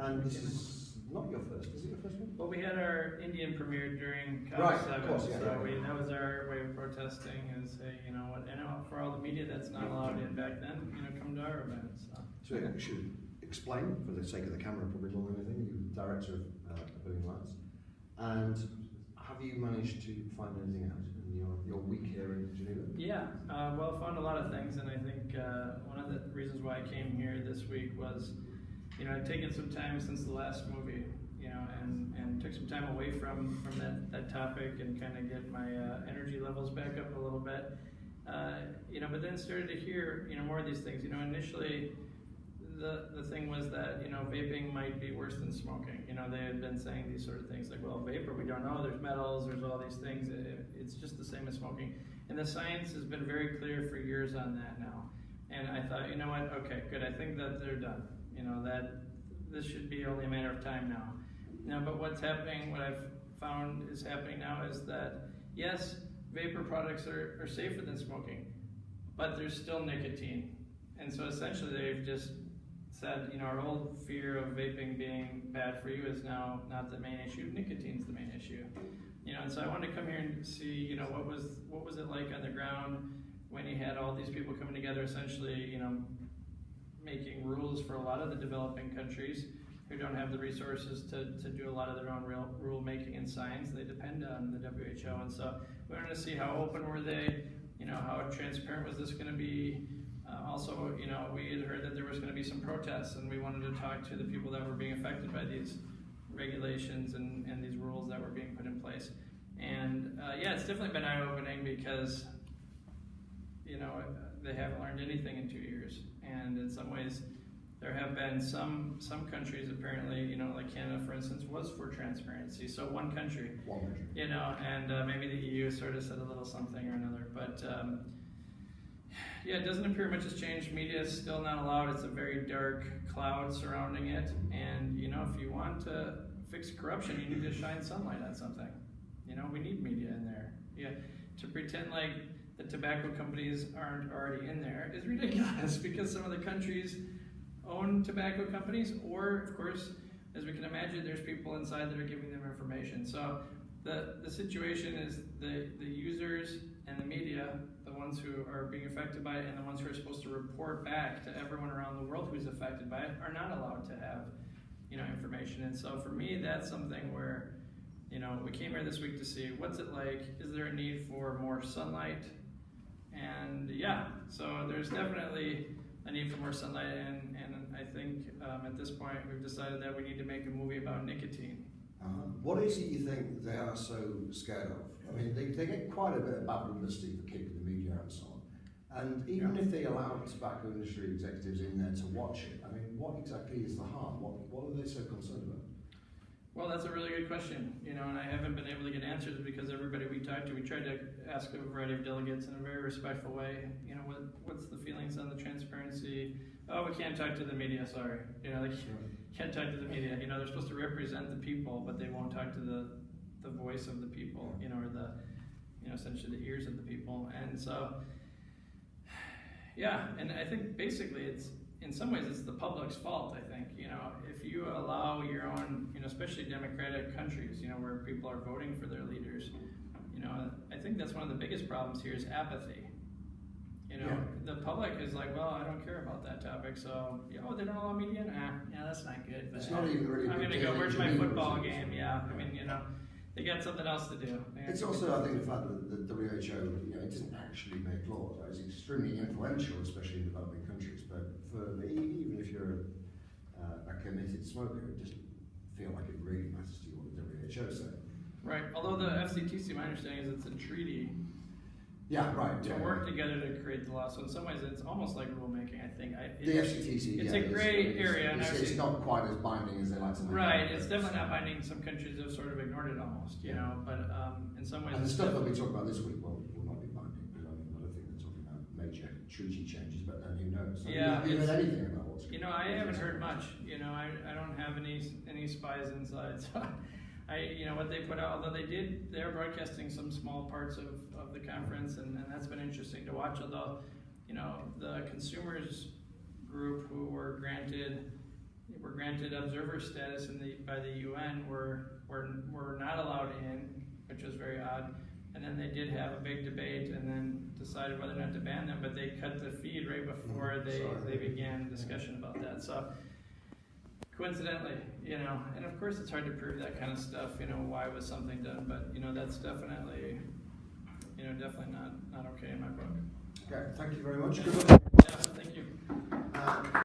And this is not your first, is it your first one? Well, we had our Indian premiere during COP7, right, of course, yeah, so that was our way of protesting, is say, you know what, and for all the media that's not allowed in back then, you know, come to our event. So you should explain, for the sake of the camera, probably more than anything, you're director of A Billion Lights, and have you managed to find anything out in your week here in Geneva? Yeah, well, I found a lot of things, and I think one of the reasons why I came here this week was, you know, I'd taken some time since the last movie, you know, and took some time away from that topic and kind of get my energy levels back up a little bit, you know, but then started to hear, you know, more of these things. You know, initially the thing was that, you know, vaping might be worse than smoking. You know, they had been saying these sort of things like, well, vapor, we don't know, there's metals, there's all these things, it's just the same as smoking. And the science has been very clear for years on that now. And I thought, you know what, okay, good, I think that they're done. You know, that this should be only a matter of time now. Now, but what's happening, what I've found is happening now is that, yes, vapor products are safer than smoking, but there's still nicotine. And so essentially they've just said, you know, our old fear of vaping being bad for you is now not the main issue, nicotine's the main issue. You know, and so I wanted to come here and see, you know, what was it like on the ground when you had all these people coming together, essentially, you know, making rules for a lot of the developing countries who don't have the resources to do a lot of their own rule making in science. They depend on the WHO, and so we wanted to see how open were they, you know, how transparent was this going to be. Also, you know, we had heard that there was going to be some protests, and we wanted to talk to the people that were being affected by these regulations and these rules that were being put in place. And yeah, it's definitely been eye-opening because, you know, they haven't learned anything in 2 years. And in some ways, there have been some countries apparently, you know, like Canada, for instance, was for transparency. So one country, you know, and maybe the EU sort of said a little something or another. But yeah, it doesn't appear much has changed. Media is still not allowed. It's a very dark cloud surrounding it. And, you know, if you want to fix corruption, you need to shine sunlight on something. You know, we need media in there. Yeah, to pretend like the tobacco companies aren't already in there is ridiculous because some of the countries own tobacco companies, or, of course, as we can imagine, there's people inside that are giving them information. So the situation is the users and the media, the ones who are being affected by it and the ones who are supposed to report back to everyone around the world who's affected by it, are not allowed to have, you know, information. And so for me, that's something where, you know, we came here this week to see what's it like, is there a need for more sunlight? And yeah, so there's definitely a need for more sunlight, and I think at this point we've decided that we need to make a movie about nicotine. What is it you think they are so scared of? I mean, they get quite a bit of bad publicity for keeping the media and so on. And even if they allow tobacco industry executives in there to watch it, I mean, what exactly is the harm? What are they so concerned about? Well, that's a really good question, you know, and I haven't been able to get answers because everybody we talked to, we tried to ask a variety of delegates in a very respectful way, you know, what's the feelings on the transparency? Oh, we can't talk to the media, sorry. You know, they can't talk to the media. You know, they're supposed to represent the people, but they won't talk to the voice of the people, you know, or the, you know, essentially the ears of the people. And so, yeah, and I think basically it's, in some ways it's the public's fault, I think. You know, if you allow your own, you know, especially democratic countries, you know, where people are voting for their leaders, you know, I think that's one of the biggest problems here is apathy. You know, the public is like, well, I don't care about that topic, so, oh, they don't allow media? Yeah, that's not good. But it's not even really I'm going to go, where's my football game? Yeah, I mean, you know, they got something else to do. It's also, I think, the fact that the WHO, you know, it doesn't actually make laws. Right? It's extremely influential, especially in developing countries. But for even if you're a committed smoker, it doesn't feel like it really matters to you what the WHO says. Right. Although the FCTC, my understanding is it's a treaty. Yeah, right. To work together to create the law. So in some ways, it's almost like rulemaking. I think the FCTC. It's a gray area, and it's not quite as binding as they like to make. Right. It's definitely not binding. Some countries have sort of ignored it almost. You know, but in some ways. And the stuff that we talk about this week will not be binding. Because I mean, I don't think they're talking about major treaty changes, but then who knows? So yeah. Have you heard anything about what's? You know, I haven't heard much. You know, I don't have any spies inside. So. You know, what they put out, although they're broadcasting some small parts of the conference, and that's been interesting to watch, although, you know, the consumers group who were granted, were granted observer status by the UN were not allowed in, which was very odd. And then they did have a big debate and then decided whether or not to ban them, but they cut the feed right before they began discussion about that. So coincidentally, and of course it's hard to prove that kind of stuff, why was something done, but that's definitely, definitely not okay in my book. Okay, thank you very much. Yeah, thank you.